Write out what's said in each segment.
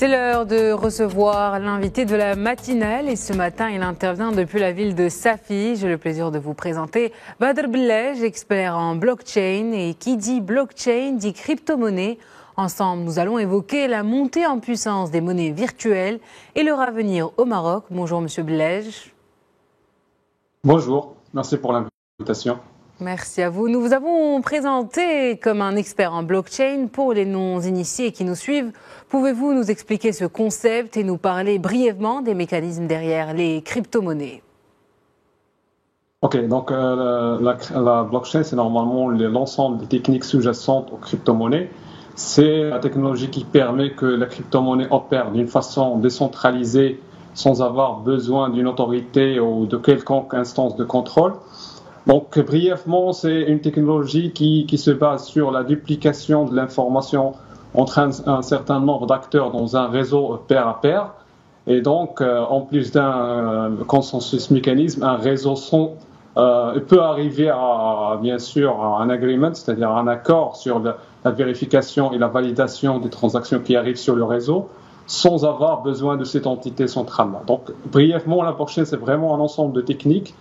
C'est l'heure de recevoir l'invité de la matinale et ce matin, il intervient depuis la ville de Safi. J'ai le plaisir de vous présenter Badr Belej, expert en blockchain. Et qui dit blockchain dit crypto-monnaie. Ensemble, nous allons évoquer la montée en puissance des monnaies virtuelles et leur avenir au Maroc. Bonjour Monsieur Belej. Bonjour, merci pour l'invitation. Merci à vous. Nous vous avons présenté comme un expert en blockchain. Pour les non-initiés qui nous suivent, pouvez-vous nous expliquer ce concept et nous parler brièvement des mécanismes derrière les crypto-monnaies? Ok, donc la blockchain, c'est normalement l'ensemble des techniques sous-jacentes aux crypto-monnaies. C'est la technologie qui permet que la crypto-monnaie opère d'une façon décentralisée sans avoir besoin d'une autorité ou de quelconque instance de contrôle. Donc, brièvement, c'est une technologie qui se base sur la duplication de l'information entre un certain nombre d'acteurs dans un réseau pair à pair. Et donc, en plus d'un consensus mécanisme, un réseau peut arriver à, bien sûr, à un agreement, c'est-à-dire un accord sur la vérification et la validation des transactions qui arrivent sur le réseau, sans avoir besoin de cette entité centrale-là. Donc, brièvement, la blockchain, c'est vraiment un ensemble de techniques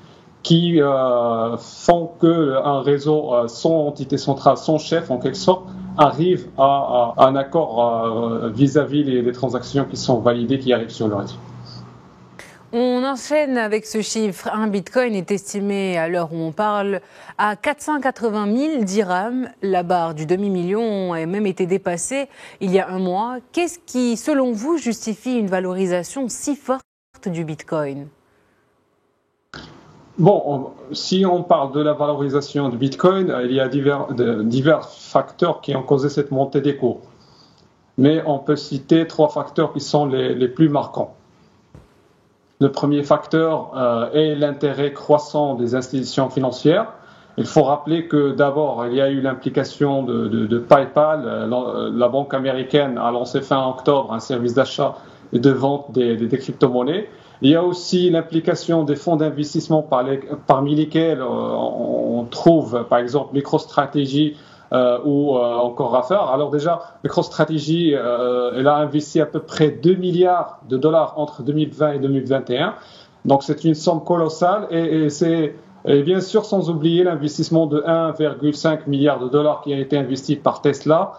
qui font qu'un réseau sans entité centrale, sans chef en quelque sorte, arrive à un accord vis-à-vis des transactions qui sont validées, qui arrivent sur le réseau. On enchaîne avec ce chiffre. Un bitcoin est estimé, à l'heure où on parle, à 480 000 dirhams. La barre du demi-million a même été dépassée il y a un mois. Qu'est-ce qui, selon vous, justifie une valorisation si forte du bitcoin ? Bon, si on parle de la valorisation du Bitcoin, il y a divers facteurs qui ont causé cette montée des cours. Mais on peut citer trois facteurs qui sont les plus marquants. Le premier facteur est l'intérêt croissant des institutions financières. Il faut rappeler que d'abord, il y a eu l'implication de PayPal. La banque américaine a lancé fin octobre un service d'achat et de vente des crypto-monnaies. Il y a aussi l'implication des fonds d'investissement parmi lesquels on trouve par exemple MicroStrategy ou encore Raffer. Alors déjà, MicroStrategy, elle a investi à peu près 2 milliards de dollars entre 2020 et 2021. Donc c'est une somme colossale et bien sûr sans oublier l'investissement de 1,5 milliard de dollars qui a été investi par Tesla.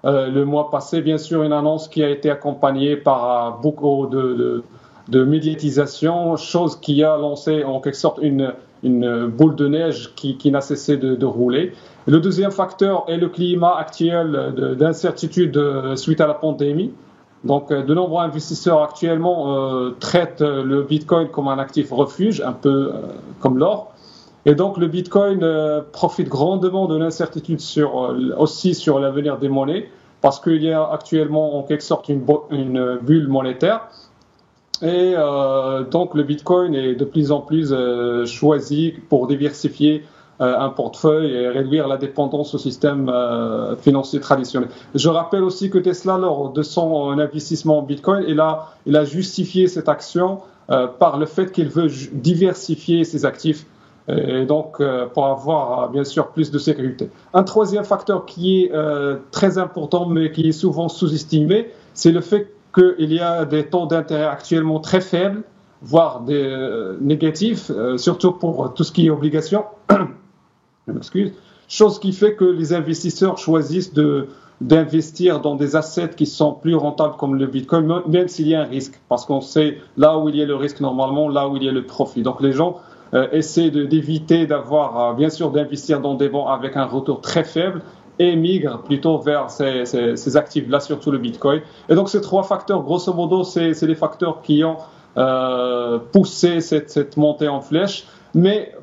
Le mois passé, bien sûr, une annonce qui a été accompagnée par beaucoup de médiatisation, chose qui a lancé en quelque sorte une boule de neige qui n'a cessé de rouler. Le deuxième facteur est le climat actuel d'incertitude suite à la pandémie. Donc, de nombreux investisseurs actuellement traitent le Bitcoin comme un actif refuge, un peu comme l'or. Et donc, le Bitcoin profite grandement de l'incertitude aussi sur l'avenir des monnaies, parce qu'il y a actuellement en quelque sorte une bulle monétaire. Et donc le Bitcoin est de plus en plus choisi pour diversifier un portefeuille et réduire la dépendance au système financier traditionnel. Je rappelle aussi que Tesla, lors de son investissement en Bitcoin, il a justifié cette action par le fait qu'il veut diversifier ses actifs et donc pour avoir bien sûr plus de sécurité. Un troisième facteur qui est très important mais qui est souvent sous-estimé, c'est le fait qu'il y a des taux d'intérêt actuellement très faibles, voire négatifs, surtout pour tout ce qui est obligation. Je m'excuse. Chose qui fait que les investisseurs choisissent d'investir dans des assets qui sont plus rentables comme le Bitcoin, même s'il y a un risque, parce qu'on sait là où il y a le risque normalement, là où il y a le profit. Donc les gens essaient d'éviter d'avoir, bien sûr, d'investir dans des bons avec un retour très faible, et migrent plutôt vers ces actifs-là, surtout le Bitcoin. Et donc, ces trois facteurs, grosso modo, c'est les facteurs qui ont poussé cette montée en flèche. Mais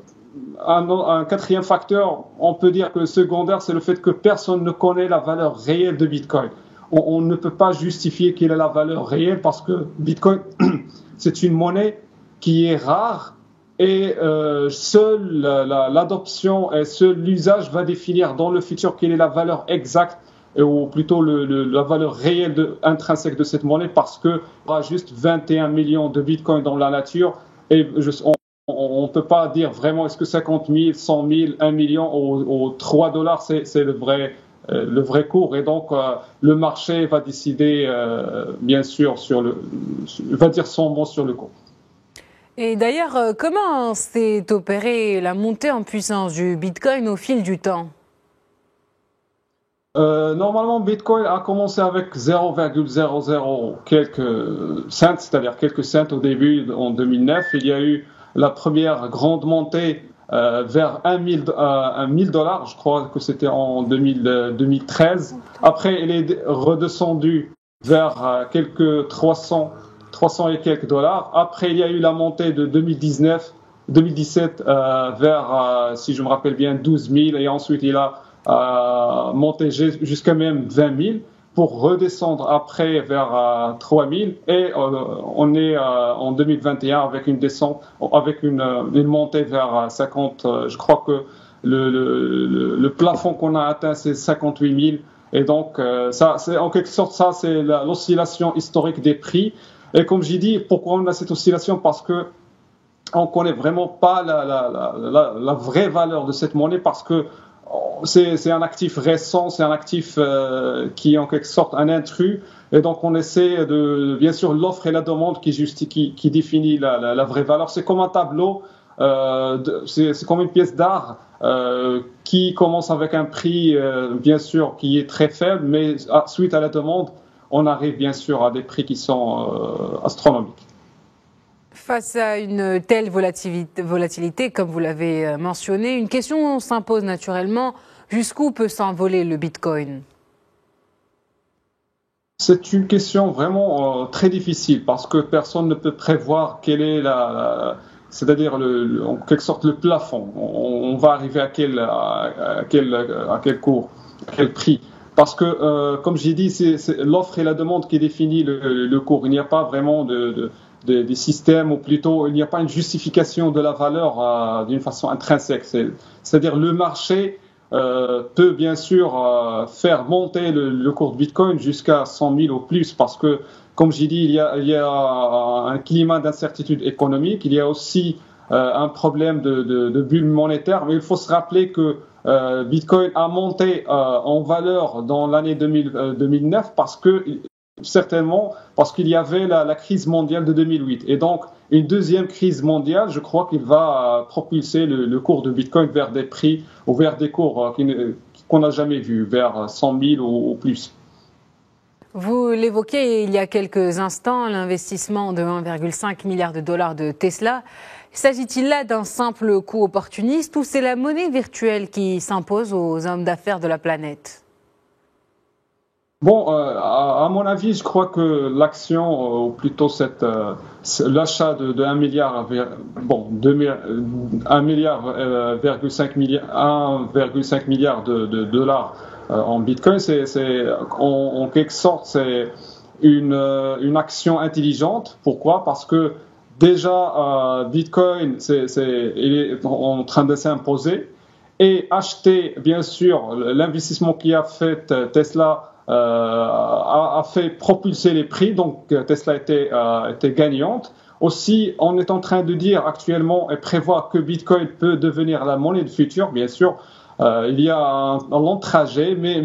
un quatrième facteur, on peut dire que secondaire, c'est le fait que personne ne connaît la valeur réelle de Bitcoin. On ne peut pas justifier quelle est la valeur réelle parce que Bitcoin, c'est une monnaie qui est rare. Et seule l'adoption et seul l'usage va définir dans le futur quelle est la valeur exacte ou plutôt la valeur réelle intrinsèque de cette monnaie parce qu'il y aura juste 21 millions de bitcoins dans la nature et on ne peut pas dire vraiment est-ce que 50 000, 100 000, 1 million ou 3 dollars c'est le vrai le vrai cours. Et donc, le marché va décider, bien sûr, va dire son mot sur le cours. Et d'ailleurs, comment s'est opérée la montée en puissance du Bitcoin au fil du temps? Normalement, Bitcoin a commencé avec 0,00 quelques cents, c'est-à-dire quelques cents au début en 2009. Il y a eu la première grande montée vers 1000 $, je crois que c'était en 2013. Après, il est redescendu vers quelques 300 et quelques dollars. Après, il y a eu la montée de 2017 vers, si je me rappelle bien, 12 000. Et ensuite, il a monter jusqu'à même 20 000 pour redescendre après vers 3 000 et on est en 2021 avec une descente, avec une montée vers 50. Je crois que le plafond qu'on a atteint c'est 58 000 et donc ça c'est en quelque sorte ça c'est l'oscillation historique des prix. Et comme j'ai dit, pourquoi on a cette oscillation? Parce que on connaît vraiment pas la vraie valeur de cette monnaie parce que c'est un actif récent, c'est un actif qui est en quelque sorte un intrus. Et donc, on essaie de, bien sûr, l'offre et la demande qui définit la vraie valeur. C'est comme un tableau, c'est comme une pièce d'art qui commence avec un prix, bien sûr, qui est très faible, mais suite à la demande, on arrive bien sûr à des prix qui sont astronomiques. Face à une telle volatilité, comme vous l'avez mentionné, une question s'impose naturellement. Jusqu'où peut s'envoler le Bitcoin? C'est une question vraiment très difficile parce que personne ne peut prévoir quelle est c'est-à-dire en quelque sorte le plafond. On va arriver à quel cours, à quel prix. Parce que, comme j'ai dit, c'est l'offre et la demande qui définit le cours. Il n'y a pas vraiment des systèmes, ou plutôt il n'y a pas une justification de la valeur d'une façon intrinsèque. C'est-à-dire le marché peut bien sûr faire monter le cours de Bitcoin jusqu'à 100 000 ou plus parce que, comme j'ai dit, il y a un climat d'incertitude économique, il y a aussi un problème de bulle monétaire, mais il faut se rappeler que Bitcoin a monté en valeur dans l'année 2009 certainement parce qu'il y avait la crise mondiale de 2008. Et donc, une deuxième crise mondiale, je crois qu'il va propulser le cours de Bitcoin vers des prix ou vers des cours qu'on n'a jamais vus, vers 100 000 ou plus. Vous l'évoquiez il y a quelques instants, l'investissement de 1,5 milliard de dollars de Tesla. S'agit-il là d'un simple coup opportuniste ou c'est la monnaie virtuelle qui s'impose aux hommes d'affaires de la planète? Bon, à mon avis, je crois que l'action, ou plutôt l'achat de 1 milliard, 1 milliard de dollars en Bitcoin, en quelque sorte, c'est une action intelligente. Pourquoi? Parce que déjà, Bitcoin, il est en train de s'imposer et acheter, bien sûr, l'investissement qui a fait Tesla a fait propulser les prix, donc Tesla était gagnante. Aussi, on est en train de dire actuellement et prévoir que Bitcoin peut devenir la monnaie du futur, bien sûr. Il y a un long trajet, mais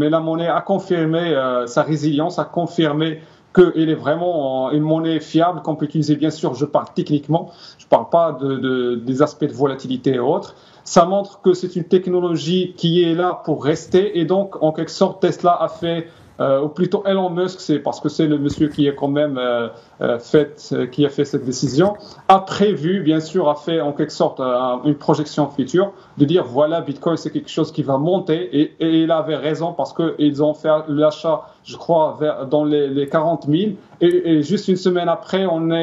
la monnaie a confirmé sa résilience, a confirmé qu'il est vraiment une monnaie fiable qu'on peut utiliser. Bien sûr, je parle techniquement, je ne parle pas des aspects de volatilité et autres. Ça montre que c'est une technologie qui est là pour rester et donc en quelque sorte Tesla a fait, ou plutôt Elon Musk, c'est parce que c'est le monsieur qui a quand même qui a fait cette décision, a prévu, bien sûr, a fait en quelque sorte une projection future de dire voilà, Bitcoin c'est quelque chose qui va monter et il avait raison parce qu'ils ont fait l'achat, je crois, dans les 40 000 et juste une semaine après on a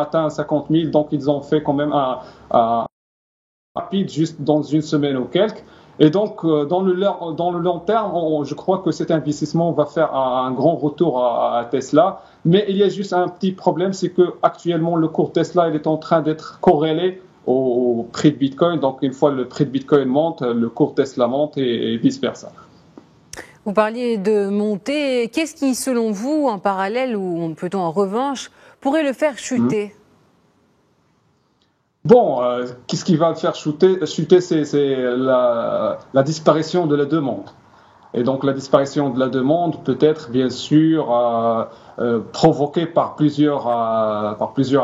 atteint 50 000, donc ils ont fait quand même un rapide juste dans une semaine ou quelques. Et donc, dans le long terme, je crois que cet investissement va faire un grand retour à Tesla. Mais il y a juste un petit problème, c'est que actuellement le cours Tesla il est en train d'être corrélé au prix de Bitcoin. Donc, une fois le prix de Bitcoin monte, le cours Tesla monte et vice-versa. Vous parliez de montée. Qu'est-ce qui, selon vous, en parallèle ou plutôt en revanche, pourrait le faire chuter? Bon, qu'est-ce qui va le faire chuter, c'est la disparition de la demande. Et donc la disparition de la demande peut être bien sûr provoquée par plusieurs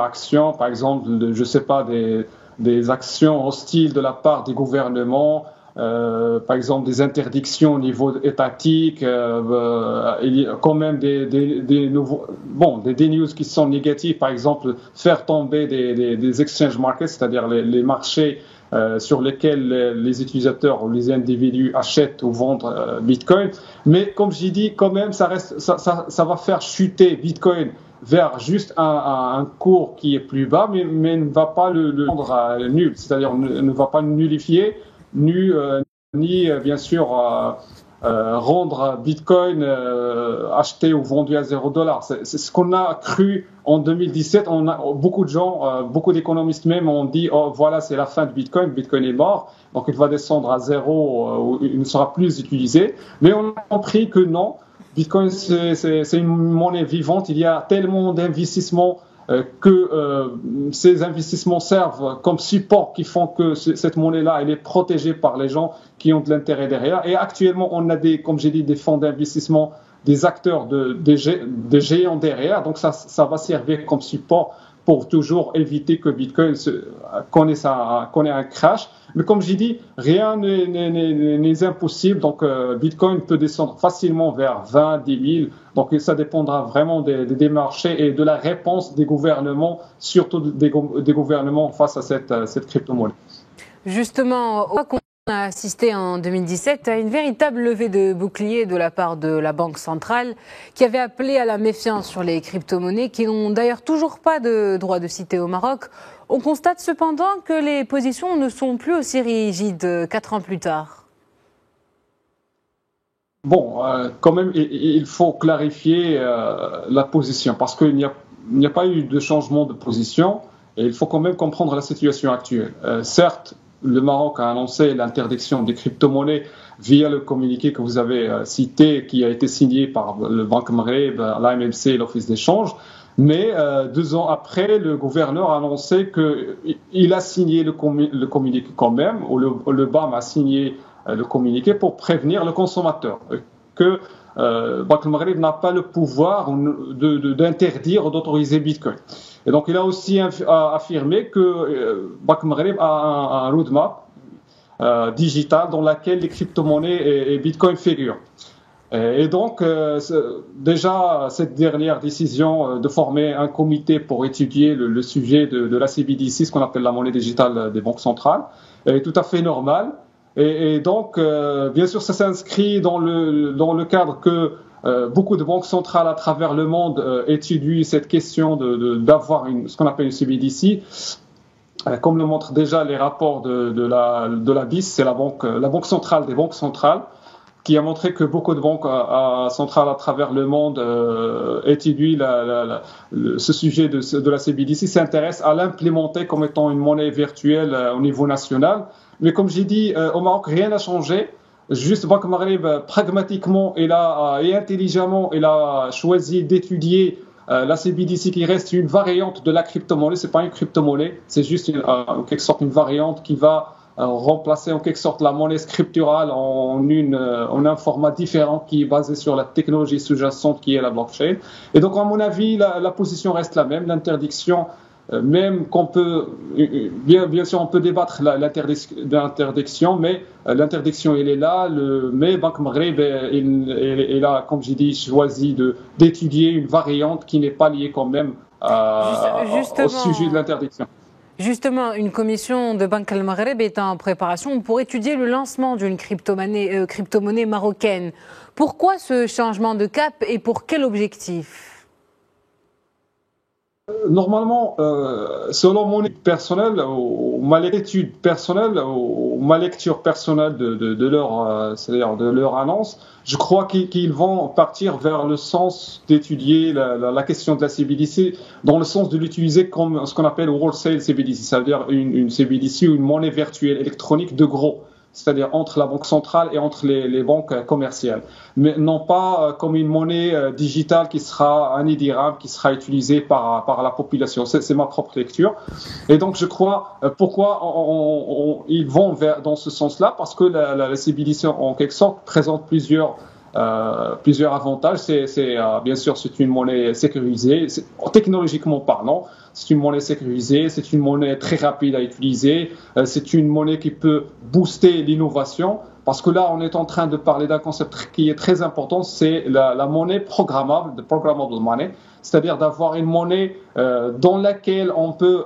actions, par exemple, je ne sais pas, des actions hostiles de la part des gouvernements, par exemple des interdictions au niveau étatique, il y a quand même des news qui sont négatives, par exemple faire tomber des exchange markets, c'est-à-dire les marchés sur lesquels les utilisateurs ou les individus achètent ou vendent Bitcoin. Mais comme j'ai dit, quand même, ça va faire chuter Bitcoin vers juste un cours qui est plus bas, mais ne va pas le rendre nul, c'est-à-dire ne va pas nullifier, ni bien sûr rendre Bitcoin acheté ou vendu à $0. C'est ce qu'on a cru en 2017. Beaucoup de gens, beaucoup d'économistes même ont dit oh, voilà, c'est la fin de Bitcoin, Bitcoin est mort, donc il va descendre à zéro, il ne sera plus utilisé. Mais on a compris que non, Bitcoin c'est une monnaie vivante, il y a tellement d'investissements que ces investissements servent comme support qui font que cette monnaie-là, elle est protégée par les gens qui ont de l'intérêt derrière. Et actuellement, on a comme j'ai dit, des fonds d'investissement, des acteurs, des géants derrière. Donc ça va servir comme support pour toujours éviter que Bitcoin connaisse un crash. Mais comme j'ai dit, rien n'est impossible. Donc Bitcoin peut descendre facilement vers 20, 10 000. Donc ça dépendra vraiment des marchés et de la réponse des gouvernements, surtout des gouvernements face à cette crypto-monnaie. Justement, on a assisté en 2017 à une véritable levée de bouclier de la part de la Banque centrale qui avait appelé à la méfiance sur les crypto-monnaies qui n'ont d'ailleurs toujours pas de droit de cité au Maroc. On constate cependant que les positions ne sont plus aussi rigides 4 ans plus tard. Bon, quand même, il faut clarifier la position parce qu'il n'y a pas eu de changement de position et il faut quand même comprendre la situation actuelle. Certes, le Maroc a annoncé l'interdiction des crypto-monnaies via le communiqué que vous avez cité, qui a été signé par le Banque Maghreb, l'AMMC et l'Office d'échange. Mais 2 ans après, le gouverneur a annoncé qu'il a signé le communiqué quand même, ou le BAM a signé le communiqué pour prévenir le consommateur que Banque Maghreb n'a pas le pouvoir d'interdire ou d'autoriser Bitcoin. Et donc, il a aussi affirmé que Banque Maghreb a un roadmap digital dans lequel les crypto-monnaies et Bitcoin figurent. Et donc, déjà, cette dernière décision de former un comité pour étudier le sujet de la CBDC, ce qu'on appelle la monnaie digitale des banques centrales, est tout à fait normale. Et donc, bien sûr, ça s'inscrit dans le cadre que beaucoup de banques centrales à travers le monde étudient cette question d'avoir ce qu'on appelle une CBDC. Comme le montrent déjà les rapports de la BIS, c'est la banque centrale des banques centrales, qui a montré que beaucoup de banques centrales à travers le monde étudient ce sujet de la CBDC, s'intéressent à l'implémenter comme étant une monnaie virtuelle au niveau national. Mais comme j'ai dit, au Maroc, rien n'a changé. Juste Banque Maghreb, pragmatiquement et intelligemment, il a choisi d'étudier la CBDC qui reste une variante de la crypto-monnaie. C'est pas une crypto-monnaie, c'est juste en quelque sorte une variante qui va remplacer en quelque sorte la monnaie scripturale en un format différent qui est basé sur la technologie sous-jacente qui est la blockchain. Et donc, à mon avis, la position reste la même, l'interdiction. Même qu'on peut, bien sûr, on peut débattre l'interdiction, mais l'interdiction, elle est là. Mais Banque Maghreb, il a, comme j'ai dit, choisi d'étudier une variante qui n'est pas liée quand même au sujet de l'interdiction. Justement, une commission de Banque Maghreb est en préparation pour étudier le lancement d'une crypto-monnaie marocaine. Pourquoi ce changement de cap et pour quel objectif ? Normalement, selon mon étude personnelle, ou ma étude personnelle, ou ma lecture personnelle c'est-à-dire de leur annonce, je crois qu'ils vont partir vers le sens d'étudier la question de la CBDC, dans le sens de l'utiliser comme ce qu'on appelle wholesale CBDC, c'est-à-dire une CBDC ou une monnaie virtuelle électronique de gros. c'est-à-dire entre la banque centrale et entre les banques commerciales, mais non pas comme une monnaie digitale qui sera un dirham qui sera utilisé par la population. C'est ma propre lecture. Et donc je crois pourquoi ils vont dans ce sens-là, parce que la CBDC en quelque sorte présente plusieurs avantages. Bien sûr, c'est une monnaie sécurisée, technologiquement parlant. C'est une monnaie sécurisée, c'est une monnaie très rapide à utiliser, c'est une monnaie qui peut booster l'innovation, parce que là, on est en train de parler d'un concept qui est très important, c'est la monnaie programmable, the programmable money, c'est-à-dire d'avoir une monnaie dans laquelle on peut,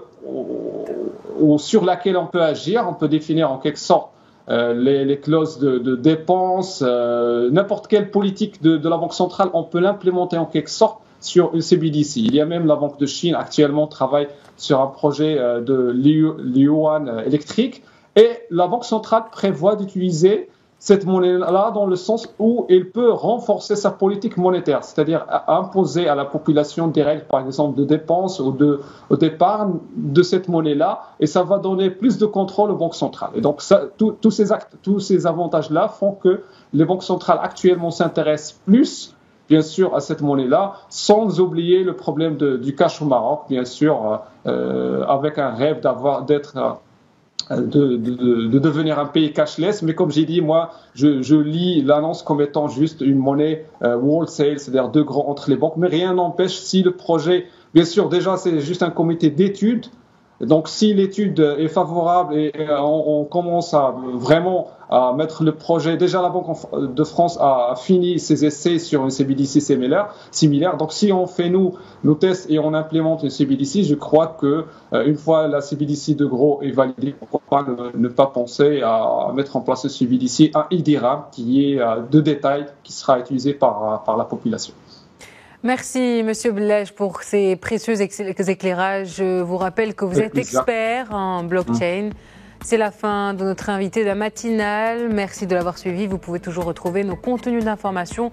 ou sur laquelle on peut agir, on peut définir en quelque sorte les clauses de dépenses, n'importe quelle politique de la Banque centrale, on peut l'implémenter en quelque sorte sur une CBDC. Il y a même la Banque de Chine actuellement travaille sur un projet de l'yuan électrique, et la Banque centrale prévoit d'utiliser cette monnaie-là dans le sens où elle peut renforcer sa politique monétaire, c'est-à-dire imposer à la population des règles, par exemple, de dépenses ou d'épargne de cette monnaie-là, et ça va donner plus de contrôle aux banques centrales. Et donc, tous ces avantages-là font que les banques centrales actuellement s'intéressent plus, bien sûr, à cette monnaie-là, sans oublier le problème du cash au Maroc, bien sûr, avec un rêve de devenir un pays cashless, mais comme j'ai dit, moi, je lis l'annonce comme étant juste une monnaie wholesale, c'est-à-dire deux grands entre les banques, mais rien n'empêche si le projet, bien sûr, déjà, c'est juste un comité d'études. Donc, si l'étude est favorable et on commence vraiment à mettre le projet, déjà la Banque de France a fini ses essais sur une CBDC similaire. Donc, si on fait nos tests et on implémente une CBDC, je crois que une fois la CBDC de gros est validée, pourquoi pas ne pas penser à mettre en place une CBDC, un e-dirham qui est de détail qui sera utilisé par la population. Merci, Monsieur Belej, pour ces précieux éclairages. Je vous rappelle que vous êtes expert en blockchain. C'est la fin de notre invité de la matinale. Merci de l'avoir suivi. Vous pouvez toujours retrouver nos contenus d'information